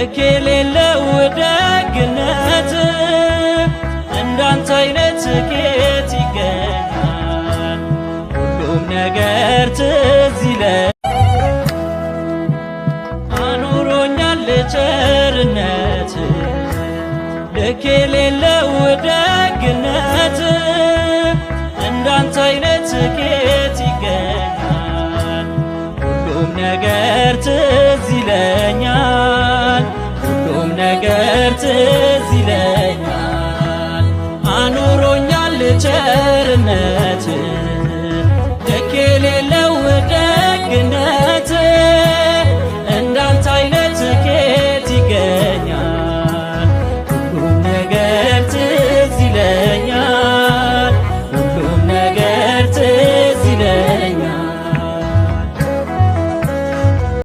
ልክ የሌለው ደግነት እንዳንተ አይነት ኬት ይገኛል? ሁሉም ነገር ትዝ ይለኛል። አኑሮኛል ቸርነት ልክ የሌለው ደግነት እንዳንተ አይነት ኬት ይገኛል? ሁሉም ነገር